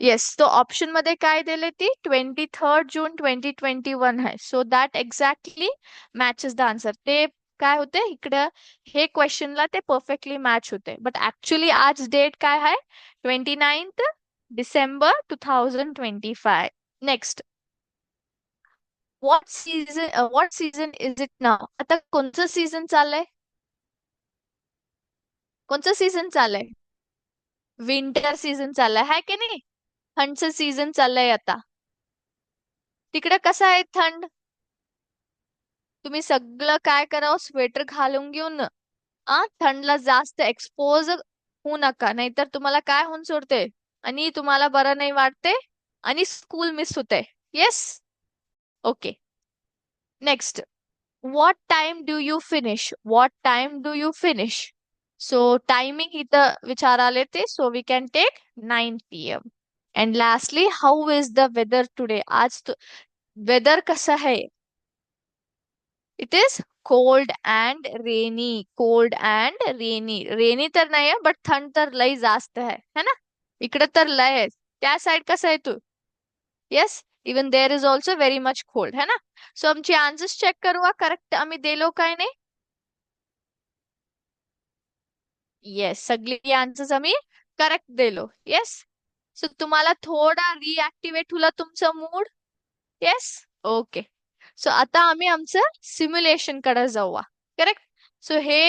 Yes, तो option मध्ये काय दिले ती 23 जून 2021 आहे. So that exactly matches the answer. ते काय होते इकडं, हे क्वेश्चनला ते परफेक्टली मॅच होते. बट ऍक्च्युली आज डेट काय आहे? 29 December 2025. Next, what season is it नाव? आता कोणचं सीझन चाललंय? कोणचं सीझन चाललंय? विंटर सीझन चाललाय है की नाही? थंडचं सीझन चाललंय आता. तिकडे कसं आहे थंड? तुम्ही सगळं काय करावं, स्वेटर घालून घेऊन थंडला जास्त एक्सपोज होऊ नका, नाहीतर तुम्हाला काय होऊन सोडते आणि तुम्हाला बरं नाही वाटते आणि स्कूल मिस होते. Yes. Okay. Next, what time do you finish? What time do you finish? So timing इथं विचाराले ते, so we can take 9 PM. And lastly, how is the weather today? आज वेदर कसं आहे? It is cold and rainy. Cold and rainy. Rainy तर नाही आहे, but थंड तर लय जास्त है ना? इकडे तर लय आहे. त्या साइड कसं आहे तू? Yes, even there is also very much cold है ना? सो आमची आन्सर्स चेक करूया, करेक्ट आम्ही दिलो काय नाही? येस, सगळी आन्सर्स आम्ही करेक्ट दिलो. येस. सो तुम्हाला थोडा रिॲक्टिव्हेट होला तुमचं मूड? येस. ओके. सो आता आम्ही आमचं सिम्युलेशन कडे जाऊया. करेक्ट. सो हे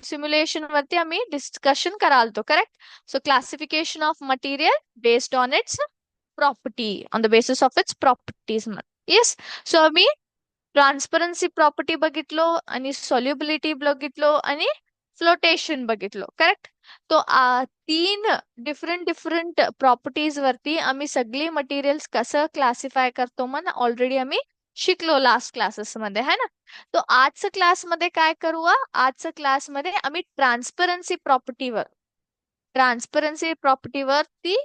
सिम्युलेशन वरती आम्ही डिस्कशन करालतो. Correct. So classification of material based on its property, on the basis of its properties. Yes. So आम्ही ट्रान्सपरन्सी प्रॉपर्टी बघितलो आणि सॉल्युबिलिटी बघितलो आणि फ्लोटेशन बघितलो. करेक्ट. तो तीन डिफरंट डिफरंट प्रॉपर्टीज वरती आम्ही सगळी मटेरियल्स कसं क्लासिफाय करतो मन ऑलरेडी आम्ही शिकलो लास्ट क्लासेस मध्ये है ना? तो आजच्या क्लासमध्ये काय करूया? आजच्या क्लासमध्ये आम्ही ट्रान्सपरन्सी प्रॉपर्टीवरती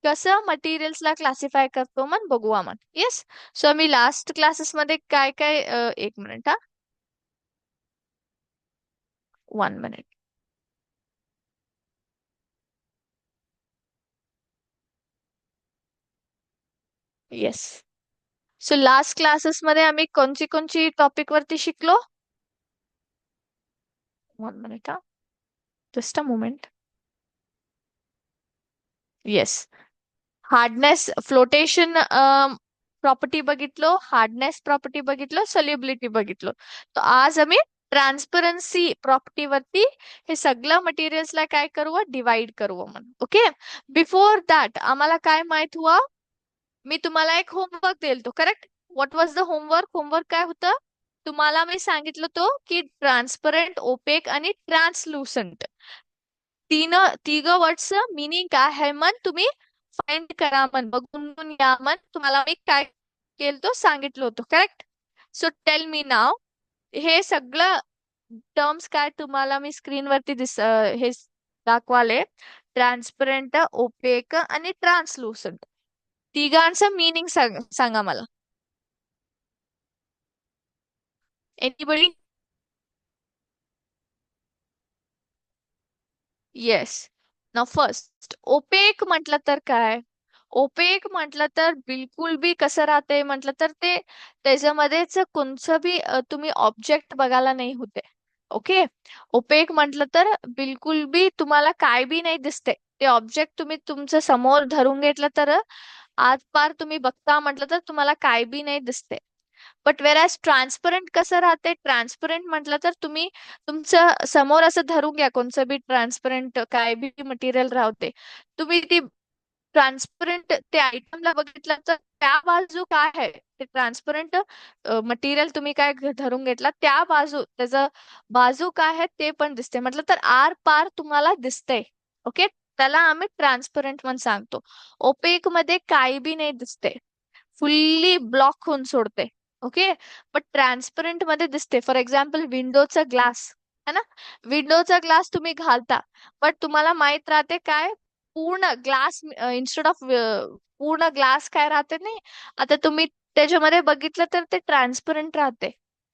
कसं मटेरियल्सला क्लासिफाय करतो मन बघूया मन. येस. सो आम्ही लास्ट क्लासेस मध्ये काय काय, एक मिनिट हा, 1 minute. Yes. So last classes मध्ये आम्ही कोणची कोणची टॉपिक वरती शिकलो? 1 मिनिट हा, just a moment. Yes. Hardness flotation property बघितलो, हार्डनेस प्रॉपर्टी बघितलो, सोल्युबिलिटी बघितलो. तर आज आम्ही ट्रान्सपरन्सी प्रॉपर्टी वरती हे सगळं मटेरियल्सला काय करू, डिवाइड करू म्हणून. ओके. बिफोर दॅट आम्हाला काय माहित हुआ? मी तुम्हाला एक होमवर्क दिलतो. Correct. What was the homework? Homework काय होतं? तुम्हाला मी सांगितलं तो की ट्रान्सपरंट, ओपेक आणि ट्रान्सलुसंट तिघ वर्ड्स मिनिंग काय आहे मन तुम्ही फाइंड करा मन, बघून या मन. तुम्हाला मी काय केलं तो सांगितलं होतं. करेक्ट. सो टेल मी नाव, हे सगळं टर्म्स काय तुम्हाला मी स्क्रीनवरती हे दाखवाले. ट्रान्सपरंट, ओपेक आणि ट्रान्सलुसंट, तिघांचं मीनिंग सांगा मला. एनीबडी? येस. ना फर्स्ट, ओपेक म्हटलं तर काय? ओपेक म्हटलं तर बिलकुल बी कसं राहते म्हटलं तर ते त्याच्यामध्येच कोणचं बी तुम्ही ऑब्जेक्ट बघायला नाही होते. ओके. ओपेक म्हटलं तर बिलकुल बी तुम्हाला काय बी नाही दिसते. ते ऑब्जेक्ट तुम्ही तुमच्या समोर धरून घेतलं तर आजपार तुम्ही बघता म्हटलं तर तुम्हाला काय बी नाही दिसते. बट वेरॅज ट्रान्सपरंट कसं राहते? ट्रान्सपरंट म्हटलं तर तुम्ही तुमचं समोर असं धरून घ्या, कोणचं बी ट्रान्सपरंट काय बी मटेरियल राहते, तुम्ही ती ट्रान्सपरंट ते आयटमला बघितलं तर त्या बाजू काय आहे, ते ट्रान्सपरंट मटेरियल तुम्ही काय धरून घेतला त्या बाजू, त्याचं बाजू काय आहे ते पण दिसते. म्हटलं तर आर पार तुम्हाला दिसते. ओके. त्याला आम्ही ट्रान्सपरंट म्हणून सांगतो. ओपेक मध्ये काही बी नाही दिसते, फुल्ली ब्लॉक होऊन सोडते. ओके. पण ट्रान्सपरंट मध्ये दिसते. फॉर एक्झाम्पल विंडोचा ग्लास है ना? विंडोचा ग्लास तुम्ही घालता, बट तुम्हाला माहित राहते काय, पूर्ण ग्लास इन्स्टेड ऑफ पूर्ण ग्लास काय राहते नाही, आता तुम्ही त्याच्यामध्ये बघितलं तर ते ट्रान्सपरंट राहते,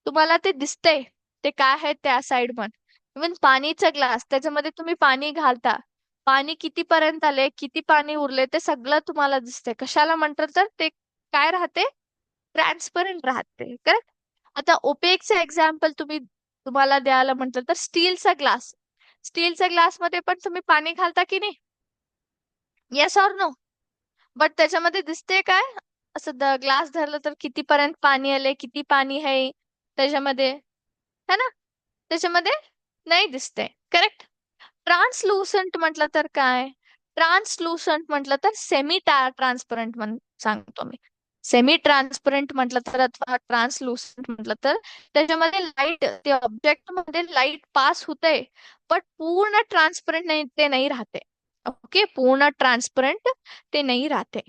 तुम्हाला ते दिसते ते काय आहे त्या साइड पण. इव्हन पाणीचा ग्लास, त्याच्यामध्ये तुम्ही पाणी घालता, पाणी किती पर्यंत आले, किती पाणी उरले ते सगळं तुम्हाला दिसते. कशाला म्हणतात तर ते काय राहते, ट्रान्सपरंट राहते. करेक्ट. आता ओपेकचं एक्झाम्पल तुम्हाला द्यायला म्हटलं तर स्टीलचा ग्लास. स्टीलच्या ग्लास मध्ये पण तुम्ही पाणी घालता की नाही? Yes or no? बट त्याच्यामध्ये दिसते काय, असं ग्लास धरलं तर किती पर्यंत पाणी आले, किती पाणी आहे त्याच्यामध्ये, है ना? त्याच्यामध्ये नाही दिसते. करेक्ट. ट्रान्सलुसंट म्हटलं तर काय? ट्रान्सलुसंट म्हटलं तर सेमी ट्रान्सपरंट सांगतो मी. सेमी ट्रान्सपरंट म्हटलं तर अथवा ट्रान्सलुसंट म्हटलं तर त्याच्यामध्ये लाईट, ते ऑब्जेक्ट मध्ये लाईट पास होते, बट पूर्ण ट्रान्सपरंट नाही, ते नाही राहते. ओके, पूर्ण ट्रान्सपरंट ते नाही राहते.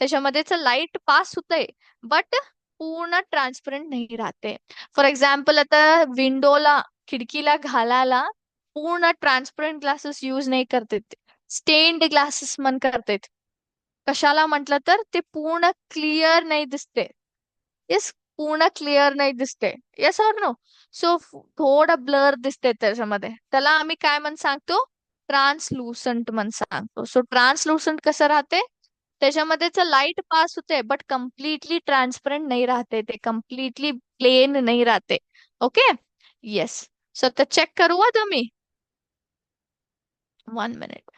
त्याच्यामध्येच लाईट पास होते, बट पूर्ण ट्रान्सपरंट नाही राहते. फॉर एक्झाम्पल, आता विंडोला, खिडकीला घालायला पूर्ण ट्रान्सपरंट ग्लासेस यूज नाही करतात, स्टेन्ड ग्लासेस मन करतात. कशाला म्हटलं तर ते पूर्ण क्लिअर नाही दिसते. येस, पूर्ण क्लिअर नाही दिसते. Yes or no? सो थोडं ब्लर दिसते त्याच्यामध्ये, त्याला आम्ही काय म्हण सांगतो, ट्रान्सलुसंट म्हण सांगतो. सो ट्रान्सलुसंट कसं राहते, त्याच्यामध्येच लाईट पास होते, बट कम्प्लिटली ट्रान्सपरंट नाही राहते, ते कम्प्लिटली प्लेन नाही राहते. ओके. येस. सो आता चेक करू हा तुम्ही. 1 मिनिट.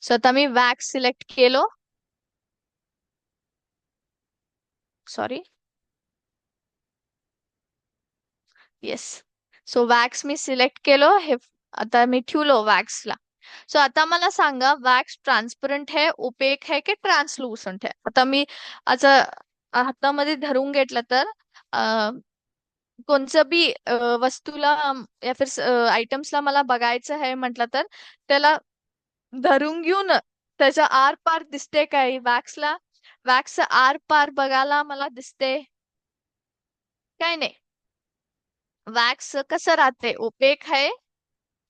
सो आता मी वॅक्स सिलेक्ट केलो. सॉरी. येस. सो वॅक्स मी सिलेक्ट केलो हे. आता मी ठेवलो वॅक्सला. सो आता मला सांगा, वॅक्स ट्रान्सपरंट है, ओपेक है की ट्रान्सलुसंट है? आता मी असं हातामध्ये धरून घेतलं तर कोणचं बी वस्तूला या फिर आयटम्सला मला बघायचं आहे म्हटलं तर त्याला धरून घेऊन त्याच्या आर पार दिसते काय वॅक्सला? वॅक्स आर पार बघायला मला दिसते काय? नाही. वॅक्स कसं राहते, ओपेक है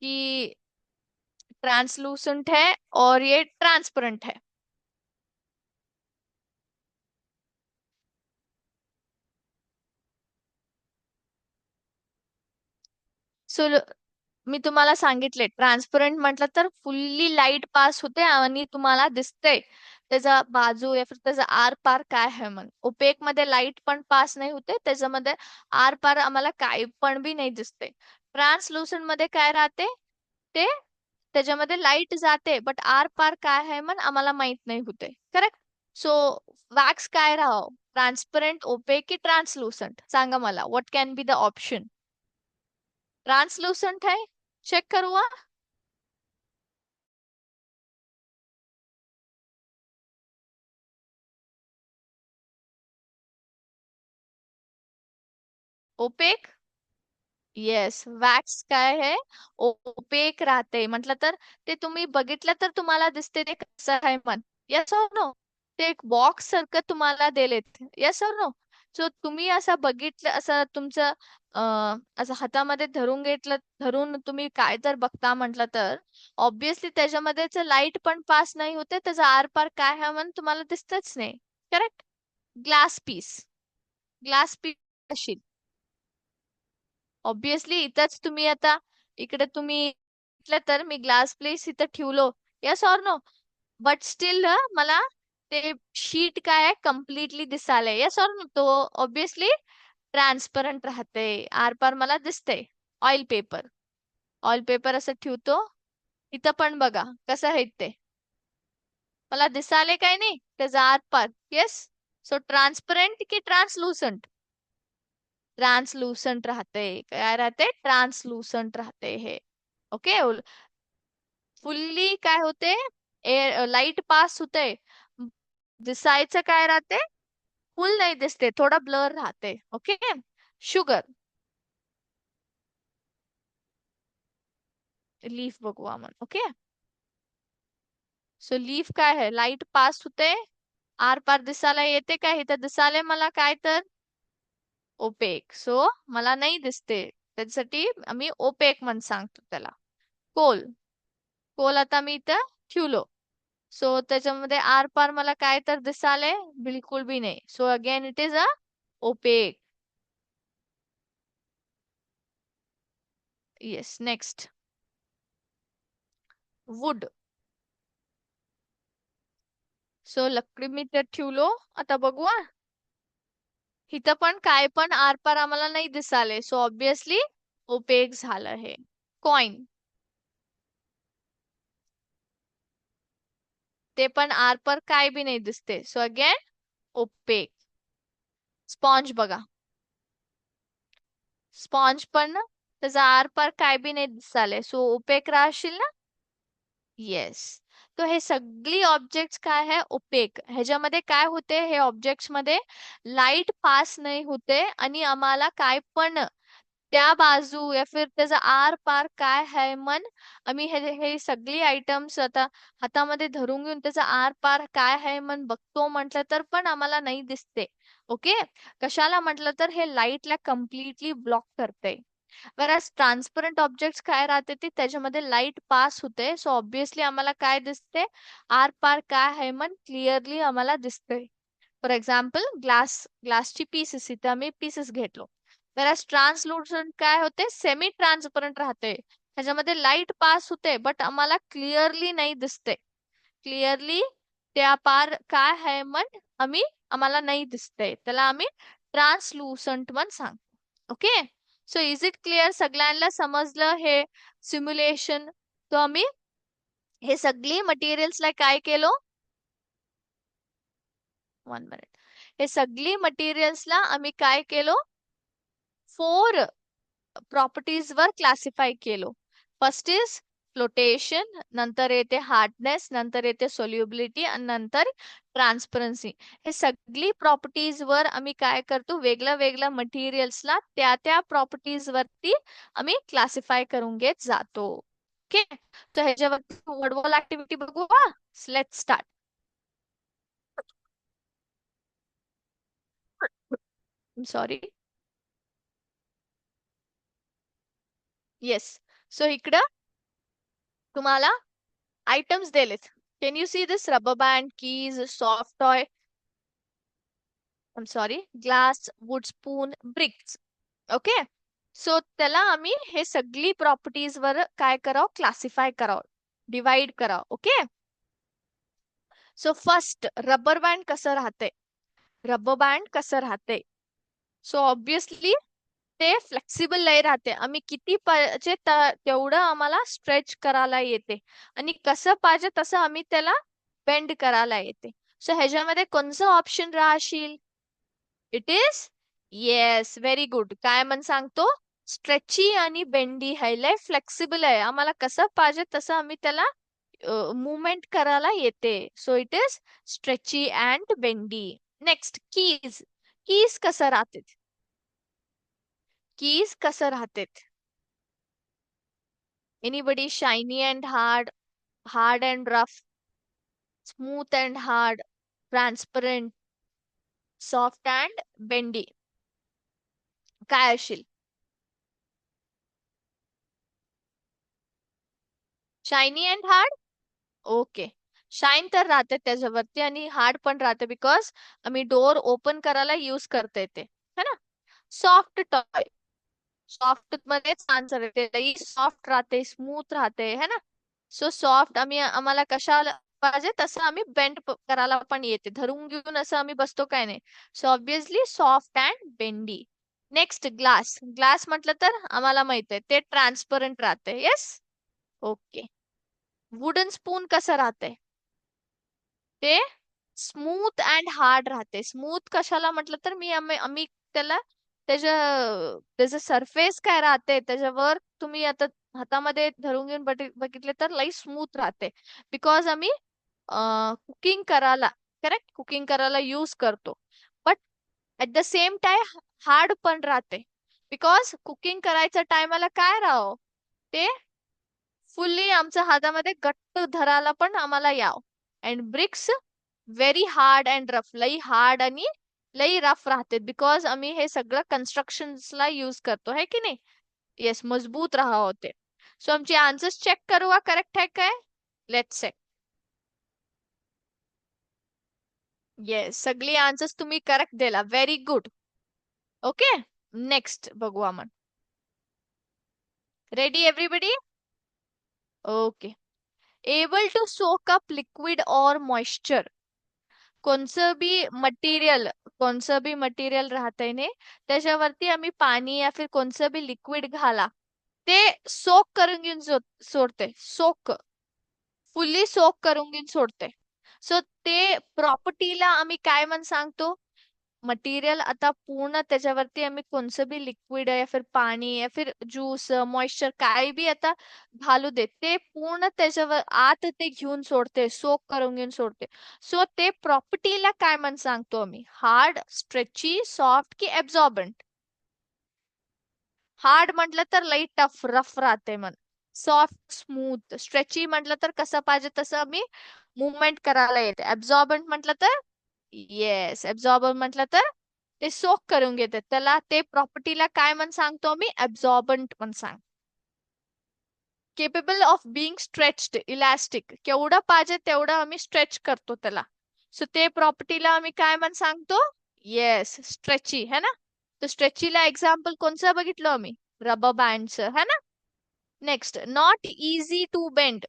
कि ट्रांसलूसेंट है और ये ट्रांसपेरेंट है? सो मी तुम्हाला सांगितले, ट्रान्सपरंट म्हटलं तर फुल्ली लाईट पास होते आणि तुम्हाला दिसते त्याचा बाजू या फिर त्याचा आर पार काय आहे म्हणून. ओपेक मध्ये लाईट पण पास नाही होते, त्याच्यामध्ये आर पार आम्हाला काही पण बी नाही दिसते. ट्रान्सलुसंट मध्ये काय राहते, ते त्याच्यामध्ये लाईट जाते, बट आर पार काय आहे म्हणून आम्हाला माहित नाही होते. करेक्ट. सो वॅक्स काय राहो, ट्रान्सपरंट, ओपेक की ट्रान्सलुसंट? सांगा मला, what can be the option? Translucent है, चेक करू हा. ओपेक. येस, वॅक्स काय आहे, ओपेक राहते. म्हटलं तर ते तुम्ही बघितलं तर तुम्हाला दिसते ते कसं आहे मन. येस और नो? ते एक बॉक्स सारखं तुम्हाला दिलेत. येस और नो? सो तुम्ही असं बघितलं, असं तुमचं असं हातामध्ये धरून घेतलं, धरून तुम्ही काय तर बघता म्हटलं तर ऑब्विसली त्याच्यामध्येच लाईट पण पास नाही होते, त्याचा आरपार काय आहे म्हणून तुम्हाला दिसतच नाही. Correct. Glass piece. Glass piece obviously इथंच तुम्ही आता, इकडे तुम्ही म्हटलं तर मी ग्लास प्लेस इथं ठेवलो. Yes or no? But still मला ते शीट काय आहे कम्प्लिटली दिसाले. Yes or no? तो ऑब्विसली ट्रान्सपरंट राहते, आरपार मला दिसते. Oil paper. ऑइल पेपर असं ठेवतो, इथं पण बघा कसं आहे ते, मला दिसाले काय नाही त्याचा आरपार. येस. सो ट्रान्सपरंट की ट्रान्सलुसंट? ट्रान्सलुसंट राहते. काय राहते? ट्रान्सलुसंट राहते हे. ओके. फुल्ली काय होते, एअर लाईट पास होते, दिसायचं काय राहते, फुल नाही दिसते, थोडा ब्लर राहते. ओके. शुगर. लीफ बघू आपण. ओके. सो लीफ काय आहे, लाईट पास होते, आर पार दिसायला येते काय, इथं दिसाले मला काय तर ओपेक. सो मला नाही दिसते, त्याच्यासाठी आम्ही ओपेक म्हणून सांगतो त्याला. कोल. कोल आता मी इथं ठेवलो. सो त्याच्यामध्ये आर पार मला काय तर दिसाले, बिलकुल बी नाही. So again it is a opaque. Yes. Next wood. So लकडी मी त्यात ठेवलो. आता बघू हा. इथं पण काय पण आर पार आम्हाला नाही दिसाले, सो ऑब्विसली ओपेक झालं हे. कॉइन. ते पण आर पर काय बी नाही दिसते, सो अगेन ओपेक. स्पॉन्ज बघा. स्पॉन्ज पण ना त्याचा आर पार काय बी नाही दिसाले, सो ओपेक राहशील ना. येस. तो हे सगळी ऑब्जेक्ट्स काय आहे, ओपेक. ह्याच्यामध्ये काय होते, हे ऑब्जेक्ट्स मध्ये लाईट पास नाही होते आणि आम्हाला काय पण त्या बाजू या फिर त्याचा आर पार काय आहे मन, आम्ही हे हे सगळी आयटम्स आता हातामध्ये धरून घेऊन त्याचा आर पार काय आहे मन बघतो म्हटलं तर पण आम्हाला नाही दिसते. ओके. कशाला म्हटलं तर हे लाईटला कम्प्लिटली ब्लॉक करते. whereas ट्रान्सपरंट ऑब्जेक्ट्स काय राहते ते त्याच्यामध्ये लाईट पास होते, सो ऑब्विसली आम्हाला काय दिसते, आर पार काय आहे मन क्लिअरली आम्हाला दिसते. फॉर एक्झाम्पल ग्लासची पीसेस, इथे आम्ही पीसेस घेतलो. whereas ट्रान्सलुसंट काय होते, सेमी ट्रान्सपरंट राहते. त्याच्यामध्ये लाईट पास होते बट आम्हाला क्लिअरली नाही दिसते. क्लिअरली त्या पार काय आहे मन आम्हाला नाही दिसते, त्याला आम्ही ट्रान्सलुसंट मन सांगतो. Okay. So is it clear, सगळ्यांना समजलं हे सिम्युलेशन. तो आम्ही हे सगळी मटेरियल्सला काय केलो, 1 मिनिट. हे सगळी मटेरियल्सला आम्ही काय केलो, 4 प्रॉपर्टीज वर क्लासिफाय केलो. फर्स्ट इज फ्लोटेशन, नंतर येते हार्डनेस, नंतर येते सोल्युबिलिटी आणि नंतर ट्रान्सपरन्सी. हे सगळी प्रॉपर्टीज वर आम्ही काय करतो, वेगळ्या वेगळ्या मटेरियल्सला त्या त्या प्रॉपर्टीज वरती आम्ही क्लासिफाय करून घेत जातो. ओके. तर ह्याच्यावरती वर्ड वॉल ऍक्टिव्हिटी बघू. Let's start. Sorry. Yes. So इकडं तुम्हाला आयटम्स दिलेत. Can you see this? Rubber band, keys, soft toy, I'm sorry, glass, wood spoon, bricks. Okay. So त्याला आम्ही हे सगळी प्रॉपर्टीज वर काय करावं, क्लासिफाय करावं, डिवाइड करावं. Okay. So first rubber band कसं राहते, रबर बँड कसं राहते. सो ऑब्विसली ते फ्लेक्सिबल नाही राहते. आम्ही किती पाहिजे तेवढं आम्हाला स्ट्रेच करायला येते आणि कसं पाहिजे तसं आम्ही त्याला बेंड करायला येते. सो ह्याच्यामध्ये कोणचं ऑप्शन राहशील, it is yes, very good. काय म्हण सांगतो, स्ट्रेची आणि बेंडी आहे, लय फ्लेक्सिबल आहे, आम्हाला कसं पाहिजे तसं आम्ही त्याला मुवमेंट करायला येते. So it is stretchy and bendy. Next keys. Keys कसं राहते, कीज कसं राहते, anybody, shiny and hard, hard and rough, smooth and hard, transparent, soft and bendy, काय असेल. Shiny and hard. Okay. Shine तर राहते त्याच्यावरती आणि हार्ड पण राहते बिकॉज आम्ही डोअर ओपन करायला यूज करता येते है ना. सॉफ्ट टॉय, सॉफ्ट मध्येच आन्सर येते, लई सॉफ्ट राहते, स्मूथ राहते है ना. सो सॉफ्ट आम्हाला कशाला पाहिजे तसं आम्ही बेंड करायला पण येते, धरून घेऊन असं आम्ही बसतो काय नाही. So obviously soft and bendy. Next glass. Glass म्हटलं तर आम्हाला माहित आहे ते ट्रान्सपरंट राहते. येस. ओके. वुडन स्पून कसं राहते, ते स्मूथ अँड हार्ड राहते. स्मूथ कशाला म्हटलं तर आम्ही त्याला त्याचं सरफेस काय राहते त्याच्यावर तुम्ही आता हातामध्ये धरून घेऊन बघितले तर लई स्मूथ राहते बिकॉज आम्ही कुकिंग करायला, करेक्ट, कुकिंग करायला यूज करतो. But at the same time hard पण राहते बिकॉज कुकिंग करायच्या टायमाला काय राहो, ते फुल्ली आमच्या हातामध्ये घट्ट धरायला पण आम्हाला याव. And BRICS very hard and rough, लई हार्ड आणि लई रफ राहते बिकॉज आम्ही हे सगळं कन्स्ट्रक्शन्सला यूज करतो है की नाही. येस, मजबूत राहा होते. सो आमचे आन्सर्स चेक करू करेक्ट आहे काय. Let's check. येस, सगळी आन्सर्स तुम्ही करेक्ट दिला, व्हेरी गुड. ओके. नेक्स्ट बघू आपण. Ready everybody? Okay. Able to soak up liquid और मॉइश्चर. कोणचं बी मटेरियल, कोणचं बी मटेरियल राहतंय ने त्याच्यावरती आम्ही पाणी या फिर कोणचं बी लिक्विड घाला, ते सोक करून घेऊन सोडते. सोक, फुल्ली सोक करून घेऊन सोडते. सो ते प्रॉपर्टीला आम्ही काय म्हणून सांगतो? मटेरियल आता पूर्ण त्याच्यावरती आम्ही कोणचं बी लिक्विड या फिर पाणी या फिर ज्यूस मॉइश्चर काय बी आता घालू दे, ते पूर्ण त्याच्यावर आत ते घेऊन सोडते, सोक करून घेऊन सोडते. सो ते प्रॉपर्टीला काय म्हणून सांगतो आम्ही? हार्ड, स्ट्रेची, सॉफ्ट की ऍब्झॉर्बंट? हार्ड म्हटलं तर लई टफ रफ राहते मन. Soft smooth. स्ट्रेची म्हटलं तर कसं पाहिजे तसं आम्ही मुवमेंट करायला येते. ऍब्झॉर्बंट म्हटलं तर, येस, ऍब्झॉर्बंट म्हटलं तर ते सोक करून घेते. त्याला ते प्रॉपर्टीला काय म्हणून सांगतो आम्ही? ऍब्झॉर्बंट म्हणून सांग. Capable of being stretched, elastic. केवढं पाहिजे तेवढं आम्ही स्ट्रेच करतो त्याला. सो ते प्रॉपर्टीला आम्ही काय म्हणून सांगतो? येस, स्ट्रेची है ना. तर स्ट्रेचीला एक्झाम्पल कोणचं बघितलं आम्ही? रबर बँडचं है ना. Next, not easy to bend.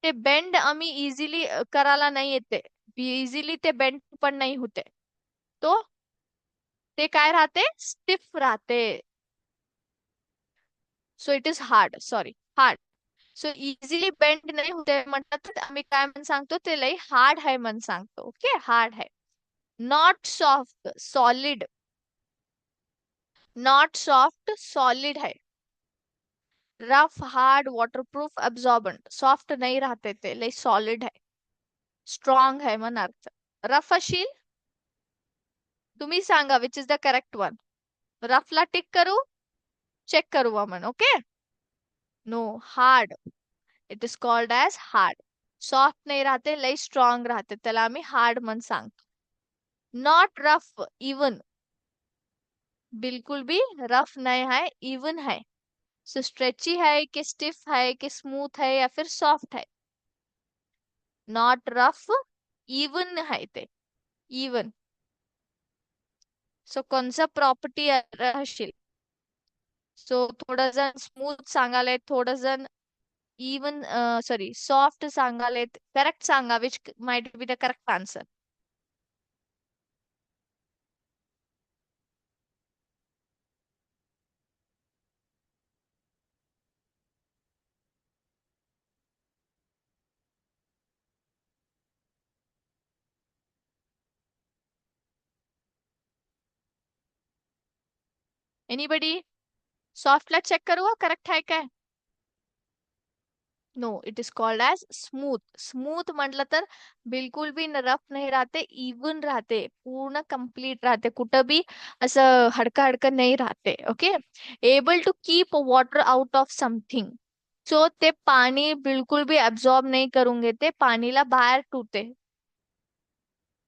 ते बेंड आम्ही इझिली करायला नाही येते. इझिली ते बेंड पण नाही होते. तो ते काय राहते? स्टिफ राहते. So it is hard, sorry, hard. So easily bend नाही होते म्हणतात, तर आम्ही काय म्हणून सांगतो? ते लई हार्ड आहे म्हणून सांगतो. ओके, हार्ड आहे. Not soft, solid. Not soft, solid है. Rough, hard, waterproof, absorbent. Soft नाही राहते, ते लई सॉलिड है, स्ट्रॉंग है मन अर्थ. रफ अशील, तुम्ही सांगा which is the correct one. रफला टिक करू, चेक करू आपण. Okay. No, hard. It is called as hard. Soft नाही राहते, लई स्ट्रॉंग राहते, त्याला आम्ही हार्ड मन सांगतो. Not rough, even. बिल्कुल भी रफ नहीं है, इवन है. सो स्ट्रेची है कि स्टिफ है कि स्मूथ है या फिर सॉफ्ट है? नॉट रफ, इवन है ते, इवन. सो कोणचं प्रॉपर्टी राहशील? सो थोडं जण स्मूथ सांगाले, थोडं जण इवन, सॉरी, सॉफ्ट सांगालेत. करेक्ट सांगा, which might be the correct answer. Anybody? सॉफ्टला चेक करू का करेक्ट आहे काय? No, it is called as smooth. Smooth म्हटलं तर बिलकुल भी रफ नाही राहते, इवन राहते, पूर्ण कंप्लीट राहते, कुठं बी असं हडका हडकं नाही राहते. Okay. Able to keep water out of something. So ते पाणी बिलकुल भी अब्सॉर्ब नाही करून घेते, पाणीला बाहेर टुते.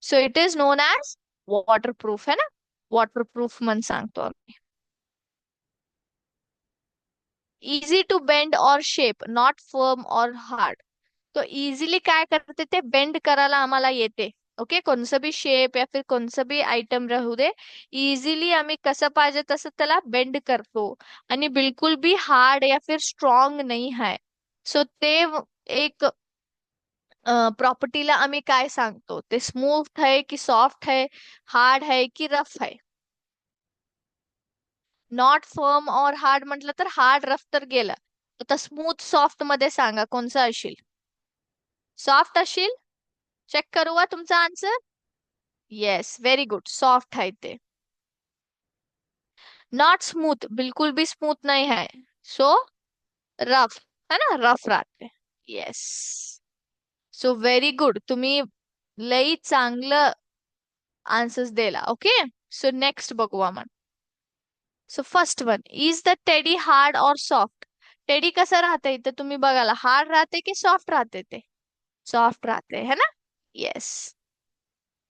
So it is known as waterproof है ना. वॉटरप्रूफ मन सांगतो आम्ही. इझी टू बेंड और शेप, नॉट फर्म और हार्ड. तो इझिली काय करते? ते बेंड करायला आम्हाला येते. ओके, कोणचं बी शेप या फिर कोणचं बी आयटम राहू दे, इझिली आम्ही कसं पाहिजे तसं त्याला बेंड करतो. आणि बिलकुल भी हार्ड या फिर स्ट्रॉंग नाही आहे. सो ते एक प्रॉपर्टीला आम्ही काय सांगतो? ते स्मूथ है की सॉफ्ट है, हार्ड है की रफ है? नॉट फर्म और हार्ड म्हटलं तर हार्ड रफ तर गेलं. आता स्मूथ सॉफ्ट मध्ये सांगा कोणचं असेल? सॉफ्ट असेल? चेक करू का तुमचा answer? Yes, very good, soft आहे ते. नॉट स्मूथ, बिलकुल भी स्मूथ नहीं है. सो रफ है ना, रफ राहते. येस. सो व्हेरी गुड, तुम्ही लई चांगलं आन्सर्स दिला. ओके. सो नेक्स्ट बघू आपण. So first one, is the teddy hard और सॉफ्ट? टेडी कसं राहते इथं तुम्ही बघायला, हार्ड राहते की सॉफ्ट राहते? ते सॉफ्ट राहते है ना. Yes.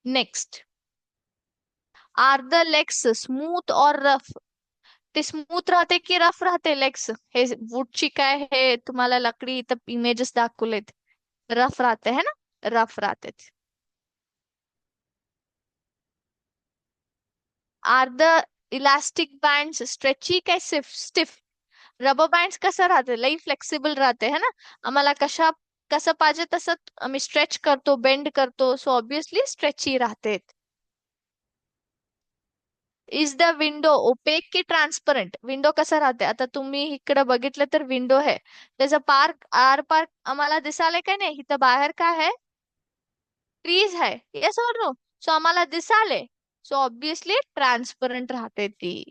Next, R the legs smooth और रफ? ते स्मूथ राहते की रफ राहते लेग्स? हे वुडची काय हे तुम्हाला लकडी इथं इमेजेस दाखवलेत, रफ राहते है ना, रफ राहते. Are the elastic bands stretchy काय स्टिफ? रबर बँड कसं राहते, लई फ्लेक्सिबल राहते है ना. आम्हाला कसं पाहिजे तसं आम्ही स्ट्रेच करतो, बेंड करतो, सो ऑब्विसली स्ट्रेची राहते. इज द विंडो ओपेक की ट्रान्सपरंट? विंडो कसं राहते, आता तुम्ही इकडे बघितलं तर विंडो आहे, त्याचा पार्क आर पार्क आम्हाला दिसाले काय नाही, इथं बाहेर काय आहे, ट्रीज आहे, येस और नो. सो आम्हाला दिसाले, सो ऑब्विसली ट्रान्सपरंट राहते ती.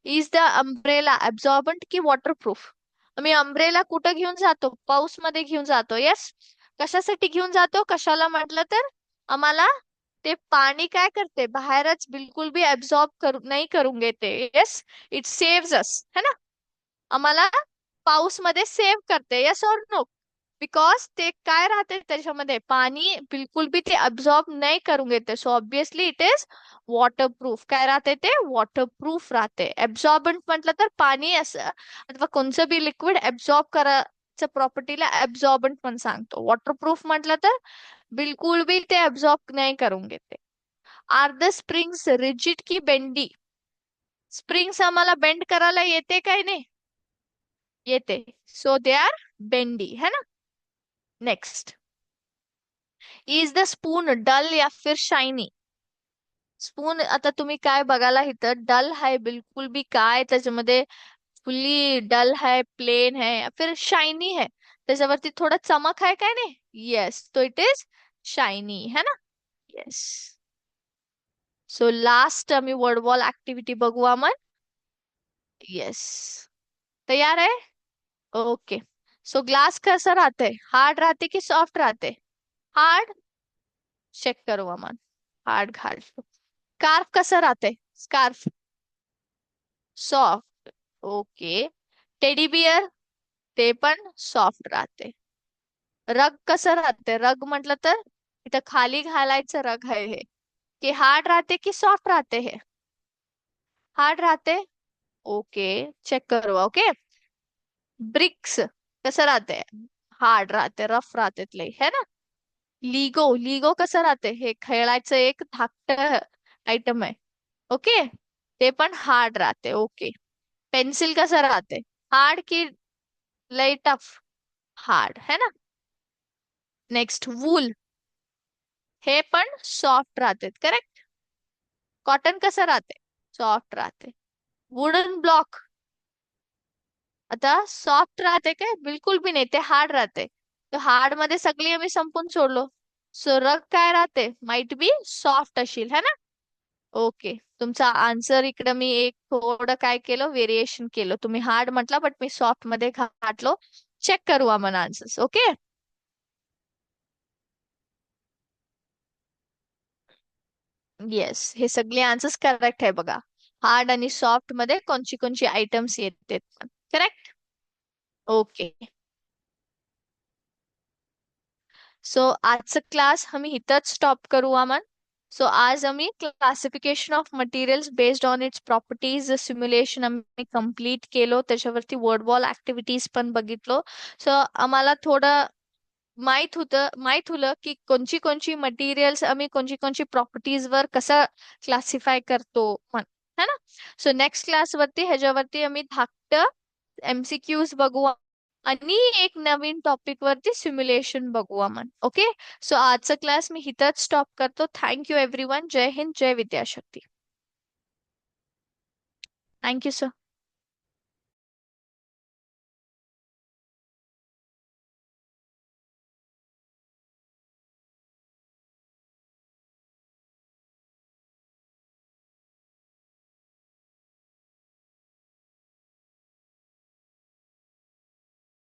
इज द अम्ब्रेला ऍब्झॉर्बंट की वॉटरप्रूफ? आम्ही अम्ब्रेला कुठं घेऊन जातो, पाऊस मध्ये घेऊन जातो, येस. कशासाठी घेऊन जातो, कशाला म्हटलं तर आम्हाला ते पाणी काय करते, बाहेरच बिलकुल बी ऍब्झॉर्ब नाही करून घेते, येस. इट सेव्स अस है ना. आम्हाला पाऊस मध्ये सेव्ह करते, येस और नो. बिकॉज ते काय राहते त्याच्यामध्ये, पाणी बिलकुल बी ते अब्झॉर्ब नाही करून घेते, so obviously it is waterproof. काय राहते ते, वॉटरप्रूफ राहते. ऍब्झॉर्बंट म्हटलं तर पाणी असं अथवा कोणचं बी लिक्विड ऍब्झॉर्ब करायचं प्रॉपर्टीला ऍब्झॉर्बंट पण सांगतो. वॉटरप्रूफ म्हटलं तर बिलकुल बी ते ऍब्झॉर्ब नाही करून घेते. आर द स्प्रिंग्स रिजिड की बेंडी? स्प्रिंग्स आम्हाला बेंड करायला येते काय नाही, येते, सो दे आर बेंडी है ना. Next, is the spoon dull या फिर शायनी? स्पून आता तुम्ही काय बघायला इथं, डल आहे बिलकुल बी, काय त्याच्यामध्ये फुल्ली डल है, प्लेन है, या फिर शायनी है, त्याच्यावरती थोडा चमक आहे काय नाही, येस, तो इट इज शायनी है ना. येस. सो लास्ट आम्ही वर्ड वॉल ऍक्टिव्हिटी बघू आपण. येस. तयार आहे. ओके. सो ग्लास कसं राहते, हार्ड राहते की सॉफ्ट राहते? हार्ड. चेक करू आपण. हार्ड घालतो. स्कार्फ कसं राहते, scarf soft. Okay. Teddy bear, ते पण सॉफ्ट राहते. रग कसं राहते, रग म्हटलं तर इथं खाली घालायचं रग आहे हे, की हार्ड राहते की सॉफ्ट राहते हे? हार्ड राहते. ओके. चेक करू. ओके. ब्रिक्स कसं राहते, हार्ड राहते, रफ राहते लय है ना. लिगो, लिगो कसं राहते, हे खेळायचं एक धाकट आयटम आहे. ओके. ते पण हार्ड राहते. ओके. पेन्सिल कसं राहते, हार्ड की लय टफ? हार्ड है ना. नेक्स्ट, वूल, हे पण सॉफ्ट राहते, करेक्ट. कॉटन कसं राहते, सॉफ्ट राहते. वुडन ब्लॉक आता सॉफ्ट राहते काय, बिलकुल बी नाही, ते हार्ड राहते. तर हार्ड मध्ये सगळी आम्ही संपून सोडलो. सो रग काय राहते, माइट बी सॉफ्ट असेल है ना. ओके. तुमचा आन्सर इकडे मी एक थोडं काय केलं, व्हेरिएशन केलं. तुम्ही हार्ड म्हटला बट मी सॉफ्ट मध्ये घातलो. चेक करू आपण आन्सर्स. ओके. येस, हे सगळे आन्सर्स करेक्ट आहे बघा. हार्ड आणि सॉफ्ट मध्ये कोणची कोणची आयटम्स येते, करेक्ट. ओके. सो आजचा क्लास आम्ही इथंच स्टॉप करू आपण. सो आज आम्ही classification of materials based on its properties simulation आम्ही कम्प्लीट केलो, त्याच्यावरती वर्ड वॉल ऍक्टिव्हिटीज पण बघितलो. सो आम्हाला थोडं माहित होलं की कोणची कोणची मटेरियल्स आम्ही कोणची कोणची प्रॉपर्टीज वर कसं क्लासिफाय करतो है ना. सो नेक्स्ट क्लास वरती ह्याच्यावरती आम्ही धाकट एमसीक्यूज बघू आणि एक नवीन टॉपिक वरती सिम्युलेशन बघू आपण. ओके. सो आजचा क्लास मी इथंच स्टॉप करतो. Thank you everyone. जय हिंद, जय विद्याशक्ती. Thank you sir.